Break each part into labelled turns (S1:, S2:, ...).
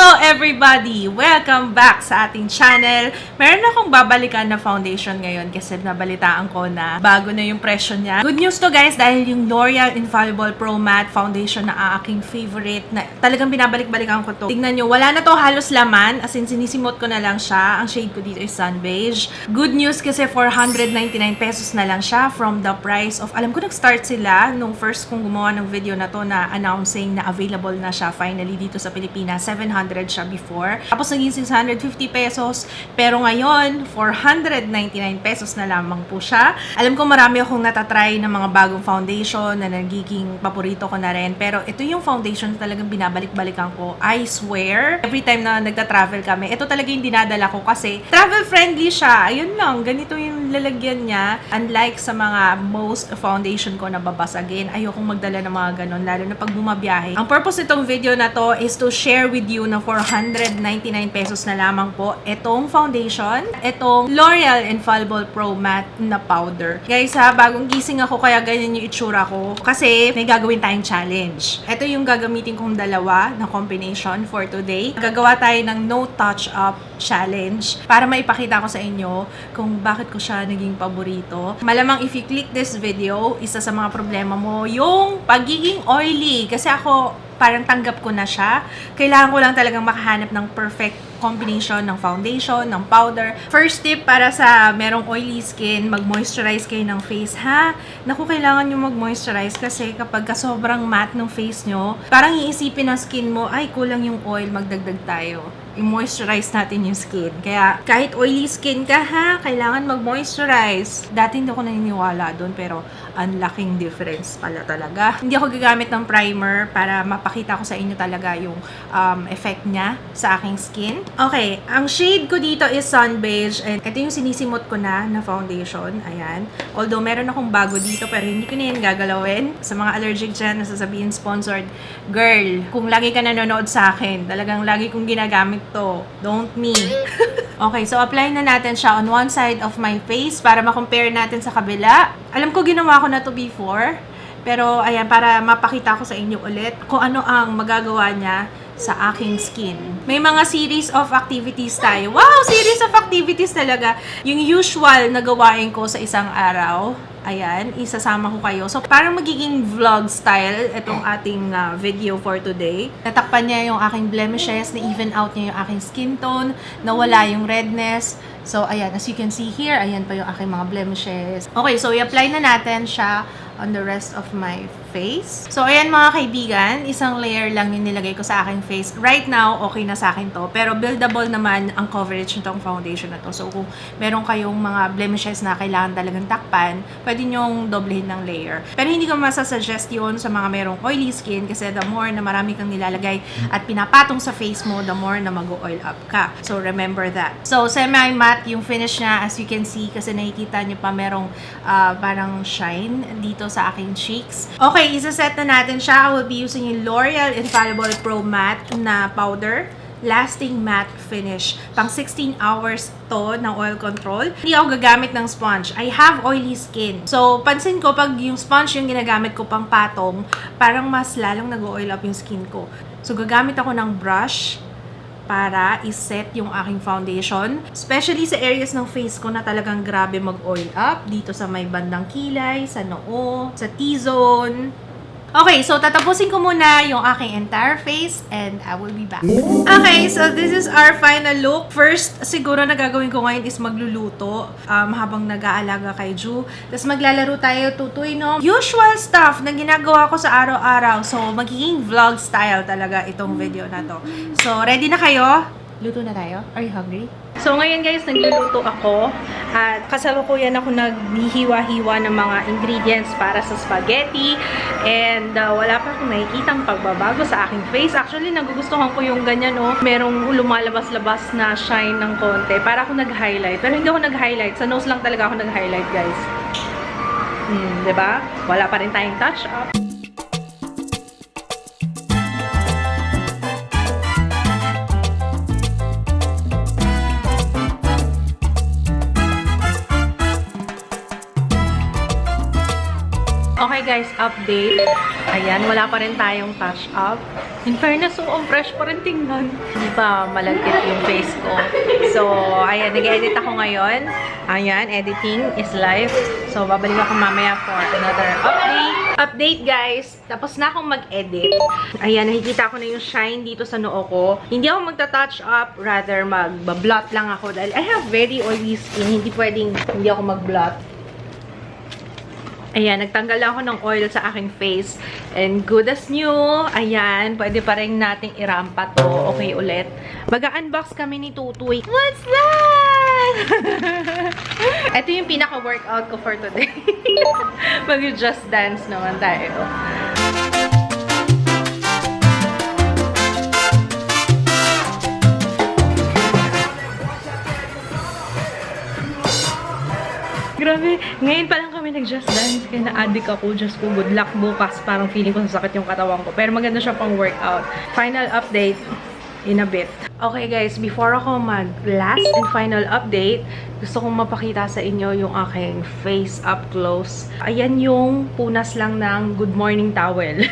S1: Hello everybody! Welcome back sa ating channel. Meron akong babalikan na foundation ngayon kasi nabalitaan ko na bago na yung presyo niya. Good news to guys dahil yung L'Oreal Infallible Pro Matte Foundation na aking favorite na talagang binabalik-balikan ko to. Tingnan nyo, wala na to halos laman as in sinisimot ko na lang siya. Ang shade ko dito is Sun Beige. Good news kasi 499 pesos na lang siya from the price of, alam ko nag-start sila nung first kong gumawa ng video na to na announcing na available na siya finally dito sa Pilipinas. 700 siya before. Tapos naging 650 pesos. Pero ngayon, 499 pesos na lamang po siya. Alam ko marami akong natatry ng mga bagong foundation na nagiging paborito ko na rin. Pero ito yung foundation na talagang binabalik-balikan ko. I swear, every time na nagta-travel kami, ito talaga yung dinadala ko kasi travel-friendly siya. Ayun lang, ganito yung lalagyan niya. Unlike sa mga most foundation ko na babasagin, ayokong magdala ng mga ganon, lalo na pag bumabiyahe. Ang purpose nitong video na to is to share with you na 499 pesos na lamang po itong foundation, itong L'Oreal Infallible Pro Matte na powder. Guys ha, bagong gising ako kaya ganyan yung itsura ko kasi may gagawin tayong challenge. Ito yung gagamitin kong dalawa na combination for today. Gagawa tayo ng no touch up challenge para maipakita ko sa inyo kung bakit ko siya naging paborito. Malamang if you click this video, isa sa mga problema mo yung pagiging oily kasi ako parang tanggap ko na siya. Kailangan ko lang talagang makahanap ng perfect combination ng foundation, ng powder. First tip para sa merong oily skin, mag-moisturize kayo ng face, ha? Naku, kailangan nyo mag-moisturize kasi kapag sobrang matte ng face nyo, parang iisipin ng skin mo, ay, kulang yung oil, magdagdag tayo. I-moisturize natin yung skin. Kaya, kahit oily skin ka, ha? Kailangan mag-moisturize. Dati hindi ako naniniwala doon, pero ang laking difference pala talaga. Hindi ako gagamit ng primer para mapakita ko sa inyo talaga yung effect niya sa aking skin. Okay, ang shade ko dito is Sun Beige and ito yung sinisimot ko na foundation. Ayan. Although meron akong bago dito pero hindi ko na yan gagalawin. Sa mga allergic dyan, nasasabihin sponsored. Girl, kung lagi ka nanonood sa akin, talagang lagi kong ginagamit to. Don't me. Okay, so apply na natin siya on one side of my face para ma-compare natin sa kabila. Alam ko ginawa ko na to before. Pero ayan, para mapakita ko sa inyo ulit kung ano ang magagawa niya sa aking skin. May mga series of activities tayo. Wow! Series of activities talaga. Yung usual na gawain ko sa isang araw. Ayan, isasama ko kayo. So, parang magiging vlog style itong ating video for today. Natakpan niya yung aking blemishes, na-even out niya yung aking skin tone, nawala yung redness. So, ayan, as you can see here, ayan pa yung aking mga blemishes. Okay, so i-apply na natin siya on the rest of my face. So, ayan mga kaibigan, isang layer lang yung nilagay ko sa aking face. Right now, okay na sa akin to. Pero buildable naman ang coverage nitong foundation na to. So, kung meron kayong mga blemishes na kailangan talagang takpan, pwede nyong doblehin ng layer. Pero hindi ko masasuggest yun sa mga merong oily skin kasi the more na marami kang nilalagay at pinapatong sa face mo, the more na mag-oil up ka. So, remember that. So, semi-matte yung finish niya as you can see kasi nakikita nyo pa merong parang shine dito sa aking cheeks. Okay, isa-set na natin siya. I will be using yung L'Oreal Infallible Pro Matte na powder. Lasting matte finish. Pang 16 hours to ng oil control. Hindi ako gagamit ng sponge. I have oily skin. So, pansin ko pag yung sponge yung ginagamit ko pang patong, parang mas lalong nag-oil up yung skin ko. So, gagamit ako ng brush para iset yung aking foundation. Especially sa areas ng face ko na talagang grabe mag-oil up. Dito sa may bandang kilay, sa noo, sa T-zone. Okay, so tatapusin ko muna yung aking entire face and I will be back. Okay, so this is our final look. First, siguro na gagawin ko ngayon is magluluto habang nag-aalaga kay Ju. Tapos maglalaro tayo, tutoy, no? Usual stuff na ginagawa ko sa araw-araw. So, magiging vlog style talaga itong video na to. So, ready na kayo? Luto na tayo? Are you hungry? So, ngayon guys, nagluluto ako at kasalukuyan ako naghihiwa-hiwa ng mga ingredients para sa spaghetti and wala pa akong nakikitang pagbabago sa aking face. Actually, nagugustuhan ko yung ganyan, oh. Merong lumalabas-labas na shine ng konti para ako nag-highlight. Pero hindi ako nag-highlight. Sa nose lang talaga ako nag-highlight, guys. Diba? Wala pa rin tayong touch-up. Okay guys, update. Ayan, wala pa rin tayong touch up. In fairness, ang fresh pa rin tingnan. Hindi pa malagkit yung face ko. So, ayan, nag-edit ako ngayon. Ayan, editing is live. So, babalik ako mamaya for another update. Update, guys! Tapos na akong mag-edit. Ayan, nakikita ko na yung shine dito sa noo ko. Hindi ako magta-touch up, rather mag-blot lang ako dahil I have very oily skin. Hindi pwedeng hindi ako mag-blot. Ayan, nagtanggal lang ako ng oil sa aking face. And good as new. Ayan, pwede pa rin nating irampa to. Okay ulit. Mag-unbox kami ni Tutoy. What's that? Ito yung pinaka-workout ko for today. Mag-just dance naman tayo. Grabe, ngayon pa lang kami nag-just dance kaya na-addict ako. Just ko, good luck bukas. Parang feeling ko sasakit yung katawan ko. Pero maganda siya pang workout. Final update in a bit. Okay guys, before ako mag-last and final update, gusto kong mapakita sa inyo yung aking face up close. Ayan yung punas lang ng good morning towel.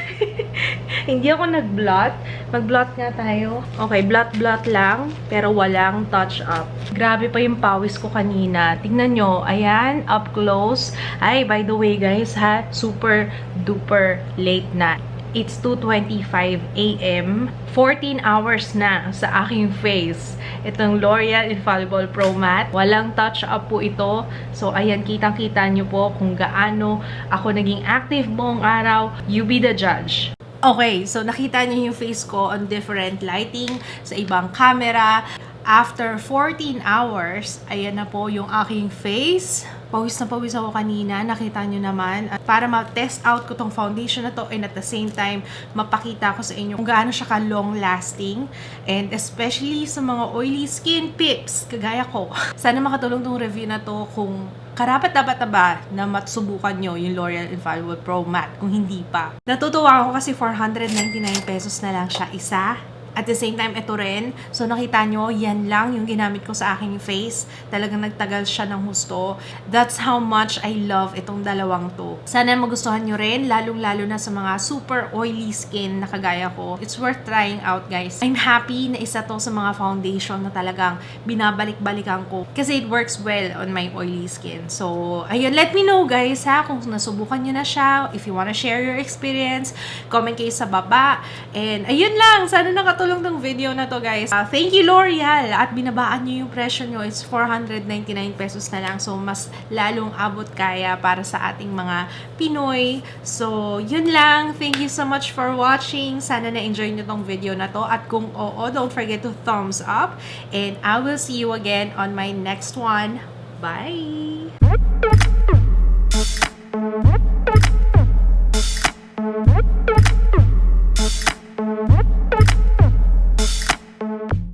S1: Hindi ako nag-blot. Mag-blot nga tayo. Okay, blot-blot lang, pero walang touch-up. Grabe pa yung pawis ko kanina. Tingnan nyo, ayan, up close. Ay, by the way guys ha, super duper late na. It's 2:25 AM. 14 hours na sa aking face. Itong L'Oreal Infallible Pro Matte. Walang touch-up po ito. So, ayan, kitang-kita nyo po kung gaano ako naging active buong araw. You be the judge. Okay, so nakita niyo yung face ko on different lighting sa ibang camera. After 14 hours, ayan na po yung aking face. Pawis na pawis ako kanina, nakita nyo naman. At para ma-test out ko tong foundation na to and at the same time, mapakita ko sa inyo kung gaano siya ka-long lasting. And especially sa mga oily skin pips, kagaya ko. Sana makatulong tong review na to kung karapat-dapat ba na matsubukan nyo yung L'Oreal Infallible Pro Matte kung hindi pa. Natutuwa ako kasi 499 pesos na lang siya isa. At the same time, ito rin. So, nakita nyo, yan lang yung ginamit ko sa aking face. Talagang nagtagal siya ng husto. That's how much I love itong dalawang to. Sana magustuhan nyo rin, lalong-lalo na sa mga super oily skin na kagaya ko. It's worth trying out, guys. I'm happy na isa to sa mga foundation na talagang binabalik-balikan ko. Kasi it works well on my oily skin. So, ayun, let me know, guys, ha, kung nasubukan nyo na siya. If you wanna share your experience, comment kayo sa baba. And, ayun lang, sana nakatulong tong video na to, guys. Thank you, L'Oreal. At binabaan nyo yung presyo nyo. It's 499 pesos na lang. So, mas lalong abot kaya para sa ating mga Pinoy. So, yun lang. Thank you so much for watching. Sana na-enjoy nyo tong video na to. At kung oo, don't forget to thumbs up. And I will see you again on my next one. Bye!